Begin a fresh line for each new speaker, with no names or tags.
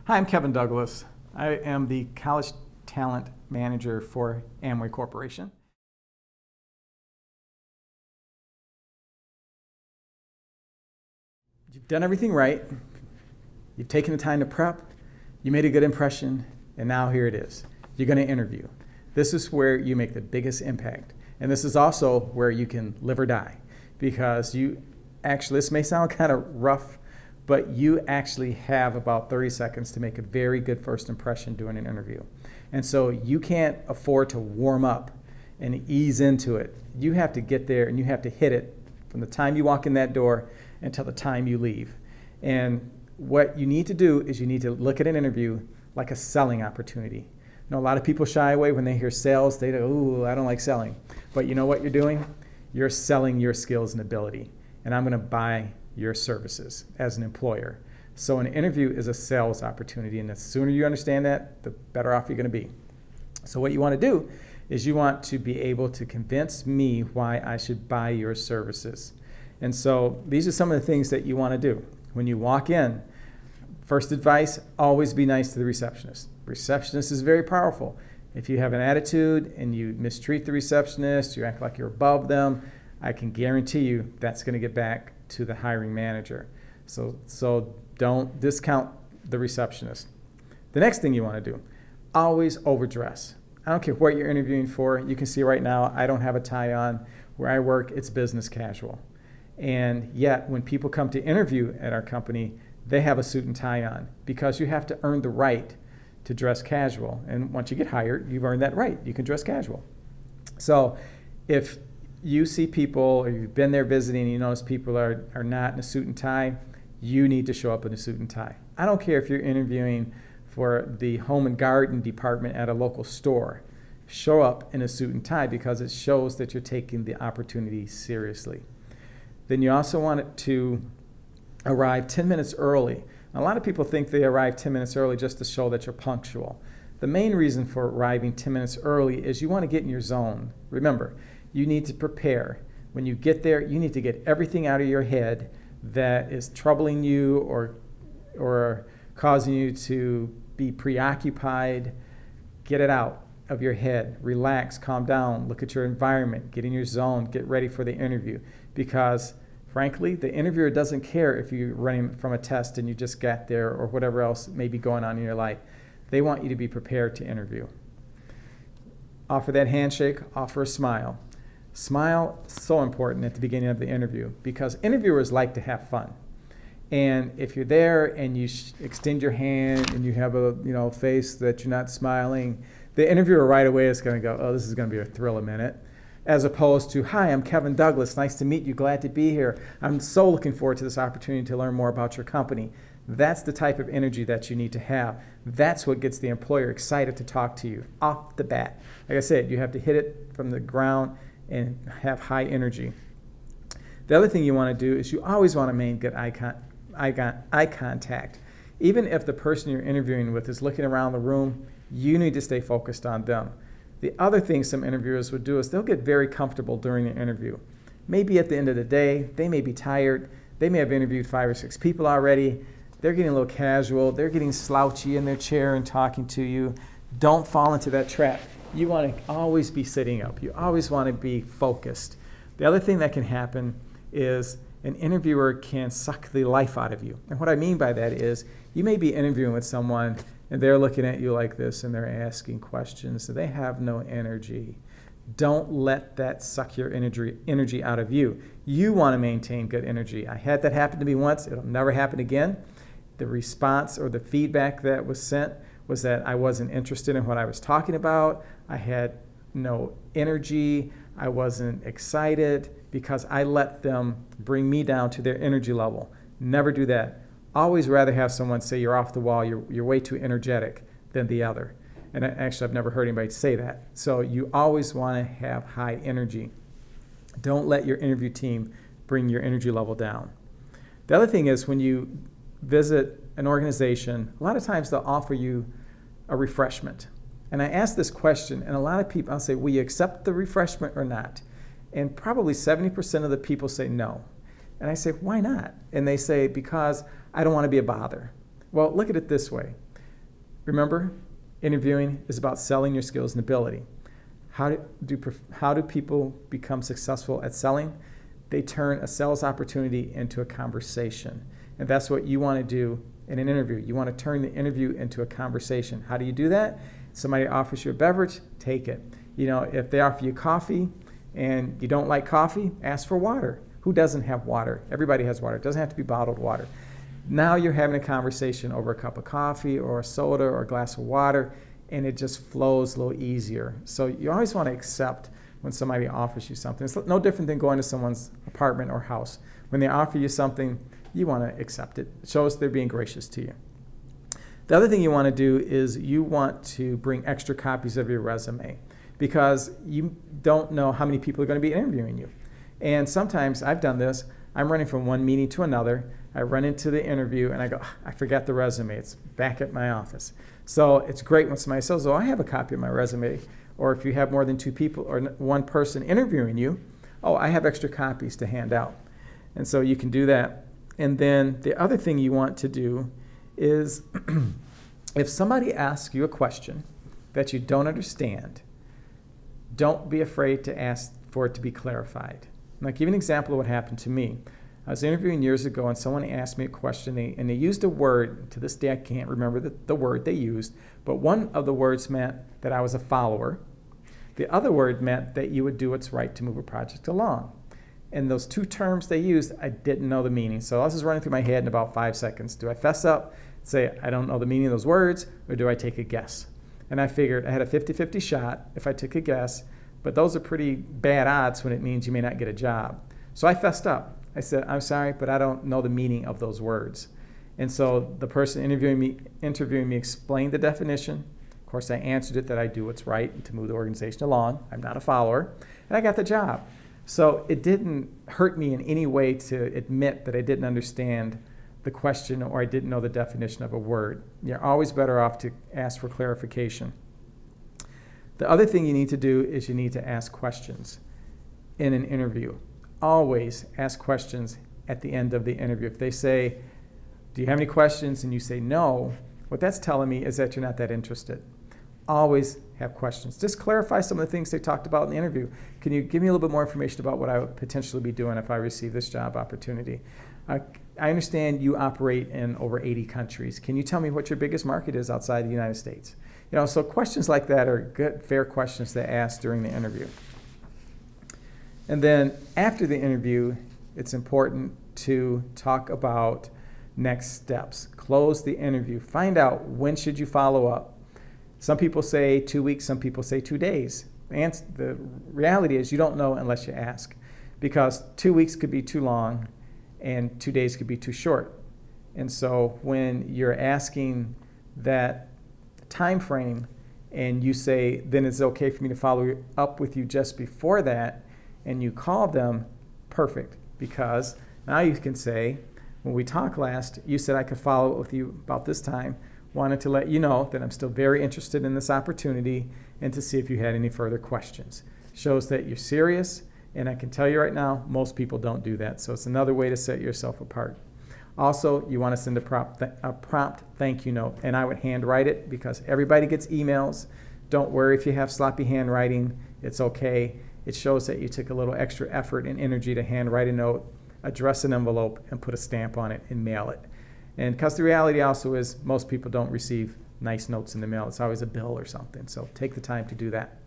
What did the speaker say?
Hi, I'm Kevin Douglas. I am the College Talent Manager for Amway Corporation. You've done everything right. You've taken the time to prep. You made a good impression, and now here it is. You're going to interview. This is where you make the biggest impact. And this is also where you can live or die, because this may sound kind of rough, but you actually have about 30 seconds to make a very good first impression during an interview. And so you can't afford to warm up and ease into it. You have to get there and you have to hit it from the time you walk in that door until the time you leave. And what you need to do is you need to look at an interview like a selling opportunity. You know, a lot of people shy away when they hear sales. They go, ooh, I don't like selling. But you know what you're doing? You're selling your skills and ability. And I'm going to buy your services as an employer. So an interview is a sales opportunity, and the sooner you understand that, the better off you're going to be. So what you want to do is you want to be able to convince me why I should buy your services. And so these are some of the things that you want to do. When you walk in, first advice, always be nice to the receptionist. Receptionist is very powerful. If you have an attitude and you mistreat the receptionist, you act like you're above them, I can guarantee you that's going to get back to the hiring manager. So don't discount the receptionist. The next thing you want to do, always overdress. I don't care what you're interviewing for. You can see right now I don't have a tie on. Where I work, it's business casual. And yet when people come to interview at our company, they have a suit and tie on, because you have to earn the right to dress casual. And once you get hired, you've earned that right. You can dress casual. So if you see people, or you've been there visiting and you notice people are not in a suit and tie, you need to show up in a suit and tie. I don't care if you're interviewing for the home and garden department at a local store. Show up in a suit and tie, because it shows that you're taking the opportunity seriously. Then you also want to arrive 10 minutes early. A lot of people think they arrive 10 minutes early just to show that you're punctual. The main reason for arriving 10 minutes early is you want to get in your zone. Remember, you need to prepare. When you get there, you need to get everything out of your head that is troubling you or causing you to be preoccupied. Get it out of your head. Relax, calm down, look at your environment, get in your zone, get ready for the interview. Because frankly, the interviewer doesn't care if you're running from a test and you just got there or whatever else may be going on in your life. They want you to be prepared to interview. Offer that handshake, offer a smile. Smile is so important at the beginning of the interview, because interviewers like to have fun. And if you're there and you extend your hand and you have a face that you're not smiling, the interviewer right away is going to go, oh, this is going to be a thrill a minute. As opposed to, hi, I'm Kevin Douglas. Nice to meet you. Glad to be here. I'm so looking forward to this opportunity to learn more about your company. That's the type of energy that you need to have. That's what gets the employer excited to talk to you off the bat. Like I said, you have to hit it from the ground and have high energy. The other thing you want to do is you always want to maintain good eye contact. Even if the person you're interviewing with is looking around the room, you need to stay focused on them. The other thing some interviewers would do is they'll get very comfortable during the interview. Maybe at the end of the day, they may be tired. They may have interviewed 5 or 6 people already. They're getting a little casual. They're getting slouchy in their chair and talking to you. Don't fall into that trap. You want to always be sitting up. You always want to be focused. The other thing that can happen is an interviewer can suck the life out of you. And what I mean by that is you may be interviewing with someone and they're looking at you like this and they're asking questions. So they have no energy. Don't let that suck your energy out of you. You want to maintain good energy. I had that happen to me once. It'll never happen again. The response or the feedback that was sent was that I wasn't interested in what I was talking about. I had no energy. I wasn't excited because I let them bring me down to their energy level. Never do that. Always rather have someone say you're off the wall, you're way too energetic than the other. And actually, I've never heard anybody say that. So you always want to have high energy. Don't let your interview team bring your energy level down. The other thing is when you visit an organization, a lot of times they'll offer you a refreshment. And I ask this question, and a lot of people, I'll say, will you accept the refreshment or not? And probably 70% of the people say no. And I say, why not? And they say, because I don't want to be a bother. Well, look at it this way. remember, interviewing is about selling your skills and ability. How do people become successful at selling? They turn a sales opportunity into a conversation. And that's what you want to do in an interview. You want to turn the interview into a conversation. How do you do that? Somebody offers you a beverage, take it. You know, if they offer you coffee and you don't like coffee, ask for water. Who doesn't have water? Everybody has water. It doesn't have to be bottled water. Now you're having a conversation over a cup of coffee or a soda or a glass of water, and it just flows a little easier. So you always want to accept when somebody offers you something. It's no different than going to someone's apartment or house. When they offer you something, you want to accept it. It shows they're being gracious to you. The other thing you want to do is you want to bring extra copies of your resume, because you don't know how many people are going to be interviewing you. And sometimes I've done this. I'm running from one meeting to another. I run into the interview and I go, I forgot the resume. It's back at my office. So it's great when somebody says, oh, I have a copy of my resume. Or if you have more than two people or one person interviewing you, oh, I have extra copies to hand out. And so you can do that. And then the other thing you want to do is if somebody asks you a question that you don't understand, don't be afraid to ask for it to be clarified. And I'll give you an example of what happened to me. I was interviewing years ago, and someone asked me a question, and they used a word. To this day, I can't remember the word they used, but one of the words meant that I was a follower. The other word meant that you would do what's right to move a project along. And those two terms they used, I didn't know the meaning. So I was just running through my head in about 5 seconds. Do I fess up, say I don't know the meaning of those words, or do I take a guess? And I figured I had a 50-50 shot if I took a guess, but those are pretty bad odds when it means you may not get a job. So I fessed up. I said, I'm sorry, but I don't know the meaning of those words. And so the person interviewing me explained the definition. Of course, I answered it that I do what's right to move the organization along. I'm not a follower. And I got the job. So it didn't hurt me in any way to admit that I didn't understand the question or I didn't know the definition of a word. You're always better off to ask for clarification. The other thing you need to do is you need to ask questions in an interview. Always ask questions at the end of the interview. If they say, do you have any questions? And you say no, what that's telling me is that you're not that interested. Always have questions. Just clarify some of the things they talked about in the interview. Can you give me a little bit more information about what I would potentially be doing if I receive this job opportunity? I understand you operate in over 80 countries. Can you tell me what your biggest market is outside the United States? You know, so questions like that are good, fair questions to ask during the interview. And then after the interview, it's important to talk about next steps. Close the interview. Find out when should you follow up. Some people say 2 weeks, some people say 2 days. And the reality is you don't know unless you ask, because 2 weeks could be too long and 2 days could be too short. And so when you're asking that time frame and you say, then it's okay for me to follow up with you just before that, and you call them, perfect, because now you can say, when we talked last, you said I could follow up with you about this time. Wanted to let you know that I'm still very interested in this opportunity and to see if you had any further questions. Shows that you're serious, and I can tell you right now, most people don't do that. So it's another way to set yourself apart. Also, you want to send a prompt thank you note, and I would handwrite it because everybody gets emails. Don't worry if you have sloppy handwriting, it's okay. It shows that you took a little extra effort and energy to handwrite a note, address an envelope, and put a stamp on it and mail it. And because the reality also is most people don't receive nice notes in the mail. It's always a bill or something. So take the time to do that.